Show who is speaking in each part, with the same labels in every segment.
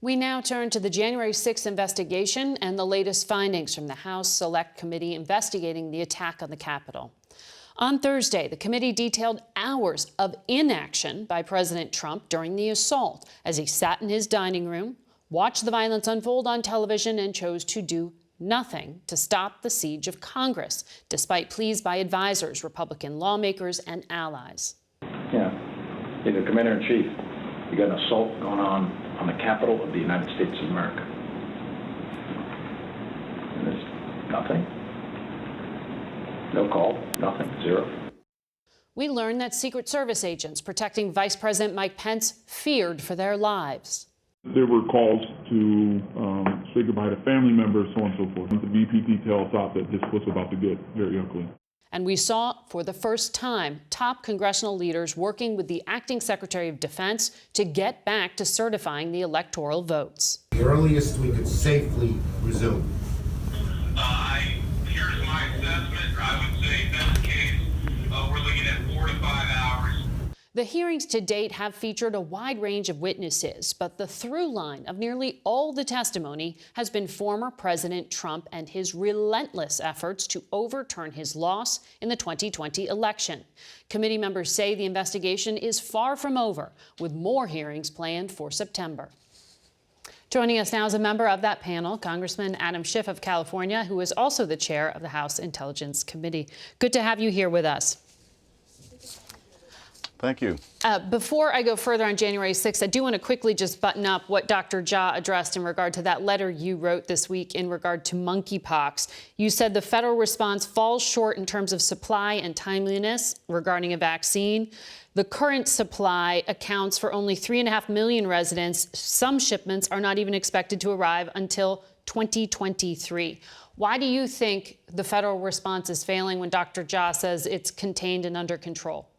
Speaker 1: We now turn to the January 6th investigation and the latest findings from the House Select Committee investigating the attack on the Capitol. On Thursday, the committee detailed hours of inaction by President Trump during the assault as he sat in his dining room, watched the violence unfold on television, and chose to do nothing to stop the siege of Congress, despite pleas by advisors, Republican lawmakers, and allies.
Speaker 2: Yeah, you're the commander-in-chief. You got an assault going on the Capitol of the United States of America. And there's nothing. No call, nothing, zero.
Speaker 1: We learned that Secret Service agents protecting Vice President Mike Pence feared for their lives.
Speaker 3: There were calls to say goodbye to family members, so on and so forth. The VP detail thought that this was about to get very ugly.
Speaker 1: And we saw, for the first time, top congressional leaders working with the acting Secretary of Defense to get back to certifying the electoral votes.
Speaker 4: The earliest we could safely resume.
Speaker 5: Here's my assessment. I would say, best case, we're looking at 4 to 5 hours.
Speaker 1: The hearings to date have featured a wide range of witnesses, but the through line of nearly all the testimony has been former President Trump and his relentless efforts to overturn his loss in the 2020 election. Committee members say the investigation is far from over, with more hearings planned for September. Joining us now is a member of that panel, Congressman Adam Schiff of California, who is also the chair of the House Intelligence Committee. Good to have you here with us.
Speaker 6: Thank you.
Speaker 1: Before I go further on January 6th, I do want to quickly just button up what Dr. Jha addressed in regard to that letter you wrote this week in regard to monkeypox. You said the federal response falls short in terms of supply and timeliness regarding a vaccine. The current supply accounts for only 3.5 million residents. Some shipments are not even expected to arrive until 2023. Why do you think the federal response is failing when Dr. Jha says it's contained and under control?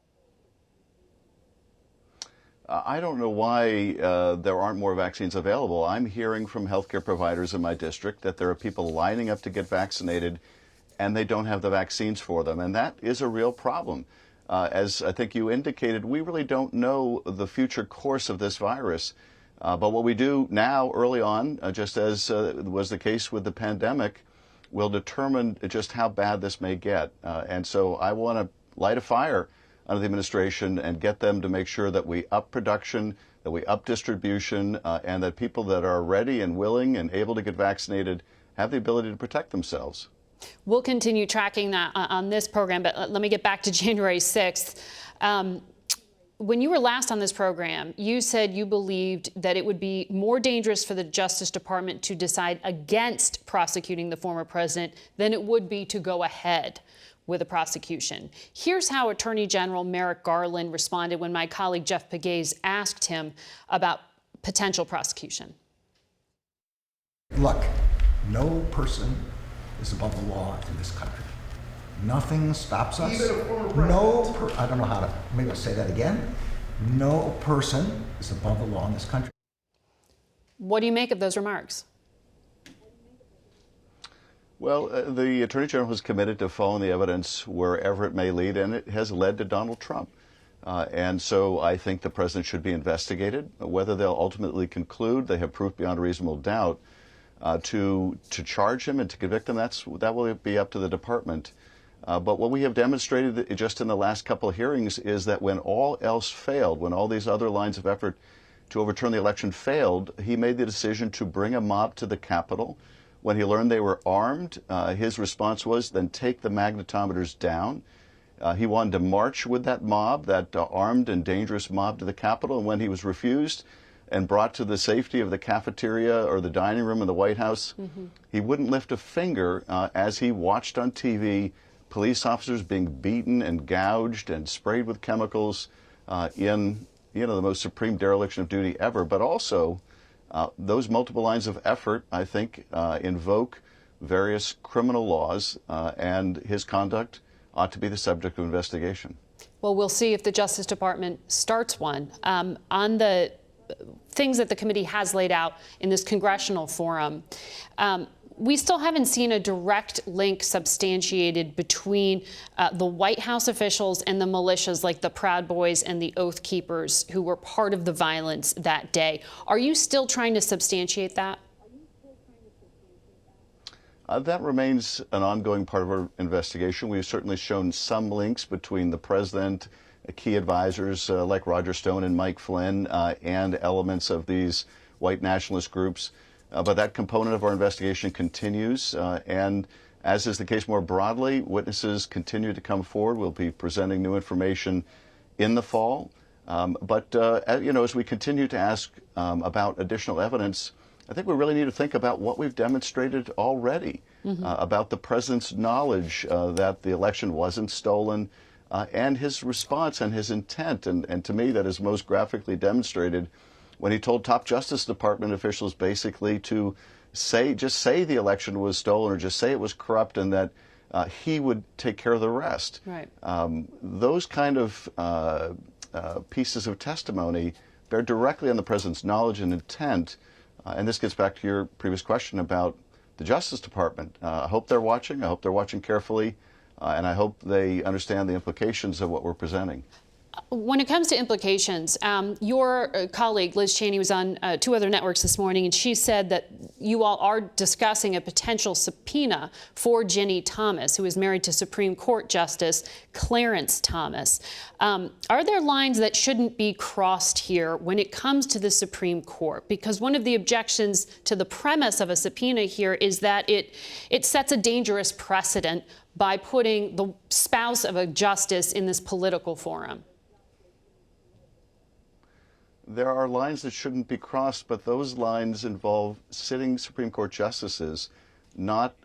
Speaker 6: I don't know why there aren't more vaccines available. I'm hearing from healthcare providers in my district that there are people lining up to get vaccinated and they don't have the vaccines for them. And that is a real problem. As I think you indicated, we really don't know the future course of this virus. But what we do now, early on, just as was the case with the pandemic, will determine just how bad this may get. And so I want to light a fire under the administration and get them to make sure that we up production, that we up distribution, and that people that are ready and willing and able to get vaccinated have the ability to protect themselves.
Speaker 1: We'll continue tracking that on this program, but let me get back to January 6th. When you were last on this program, you said you believed that it would be more dangerous for the Justice Department to decide against prosecuting the former president than it would be to go ahead with a prosecution. Here's how Attorney General Merrick Garland responded when my colleague Jeff Pegues asked him about potential prosecution.
Speaker 4: Look, no person is above the law in this country. Nothing stops us.
Speaker 7: Even a former president.
Speaker 4: I don't know how to, maybe I'll say that again. No person is above the law in this country.
Speaker 1: What do you make of those remarks?
Speaker 6: Well, the Attorney General has committed to following the evidence wherever it may lead, and it has led to Donald Trump. And so I think the president should be investigated. Whether they'll ultimately conclude they have proof beyond a reasonable doubt to charge him and to convict him, that will be up to the department. But what we have demonstrated just in the last couple of hearings is that when all else failed, when all these other lines of effort to overturn the election failed, he made the decision to bring a mob to the Capitol. When he learned they were armed, his response was, then take the magnetometers down. He wanted to march with that mob, that armed and dangerous mob, to the Capitol. And when he was refused and brought to the safety of the cafeteria or the dining room in the White House, he wouldn't lift a finger as he watched on TV police officers being beaten and gouged and sprayed with chemicals in the most supreme dereliction of duty ever. But also, those multiple lines of effort, I think, invoke various criminal laws, and his conduct ought to be the subject of investigation.
Speaker 1: Well, we'll see if the Justice Department starts one. On the things that the committee has laid out in this congressional forum, we still haven't seen a direct link substantiated between the White House officials and the militias like the Proud Boys and the Oath Keepers who were part of the violence that day. Are you still trying to substantiate that?
Speaker 6: That remains an ongoing part of our investigation. We've certainly shown some links between the president, key advisors like Roger Stone and Mike Flynn, and elements of these white nationalist groups. But that component of our investigation continues, and as is the case more broadly, witnesses continue to come forward. We'll be presenting new information in the fall. But as we continue to ask about additional evidence, I think we really need to think about what we've demonstrated already, about the president's knowledge that the election wasn't stolen, and his response and his intent. And to me, that is most graphically demonstrated when he told top Justice Department officials basically to just say the election was stolen or just say it was corrupt, and that he would take care of the rest.
Speaker 1: Right.
Speaker 6: Those kind of pieces of testimony bear directly on the president's knowledge and intent. And this gets back to your previous question about the Justice Department. I hope they're watching. I hope they're watching carefully. And I hope they understand the implications of what we're presenting.
Speaker 1: When it comes to implications, your colleague, Liz Cheney, was on 2 other networks this morning, and she said that you all are discussing a potential subpoena for Ginny Thomas, who is married to Supreme Court Justice Clarence Thomas. Are there lines that shouldn't be crossed here when it comes to the Supreme Court? Because one of the objections to the premise of a subpoena here is that it sets a dangerous precedent by putting the spouse of a justice in this political forum.
Speaker 6: There are lines that shouldn't be crossed, but those lines involve sitting Supreme Court justices not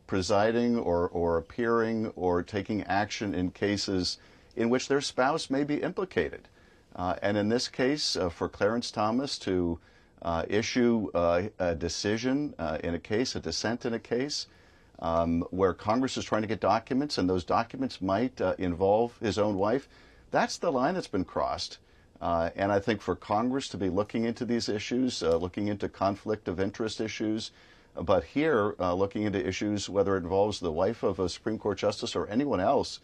Speaker 6: presiding or appearing or taking action in cases in which their spouse may be implicated. And in this case, for Clarence Thomas to issue a decision in a case, a dissent in a case, where Congress is trying to get documents and those documents might involve his own wife, that's the line that's been crossed. And I think for Congress to be looking into these issues, looking into conflict of interest issues, but here looking into issues whether it involves the wife of a Supreme Court justice or anyone else,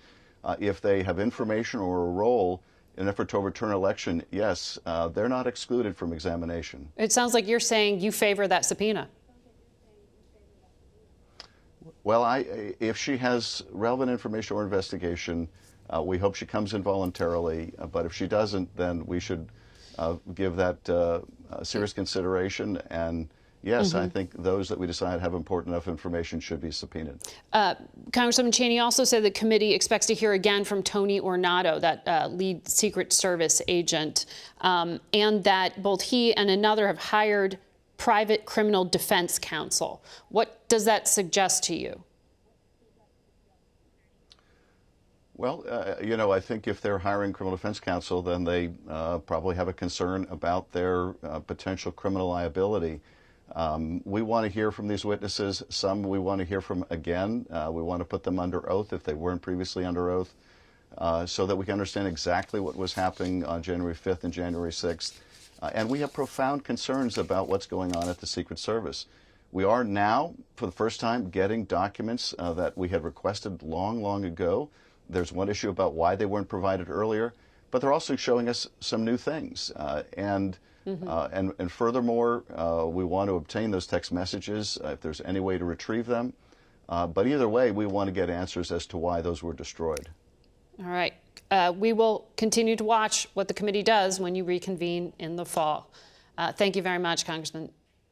Speaker 6: if they have information or a role in an effort to overturn an election, yes, they're not excluded from examination.
Speaker 1: It sounds like you're saying you favor that subpoena.
Speaker 6: Well, if she has relevant information or investigation, we hope she comes in voluntarily, but if she doesn't, then we should give that serious consideration. And yes, I think those that we decide have important enough information should be subpoenaed.
Speaker 1: Congresswoman Cheney also said the committee expects to hear again from Tony Ornato, that lead Secret Service agent, and that both he and another have hired private criminal defense counsel. What does that suggest to you?
Speaker 6: Well, I think if they're hiring criminal defense counsel, then they probably have a concern about their potential criminal liability. We want to hear from these witnesses. Some we want to hear from again. We want to put them under oath if they weren't previously under oath, so that we can understand exactly what was happening on January 5th and January 6th. And we have profound concerns about what's going on at the Secret Service. We are now, for the first time, getting documents that we had requested long, long ago. There's one issue about why they weren't provided earlier, but they're also showing us some new things. And furthermore, we want to obtain those text messages if there's any way to retrieve them. But either way, we want to get answers as to why those were destroyed.
Speaker 1: All right. We will continue to watch what the committee does when you reconvene in the fall. Thank you very much, Congressman.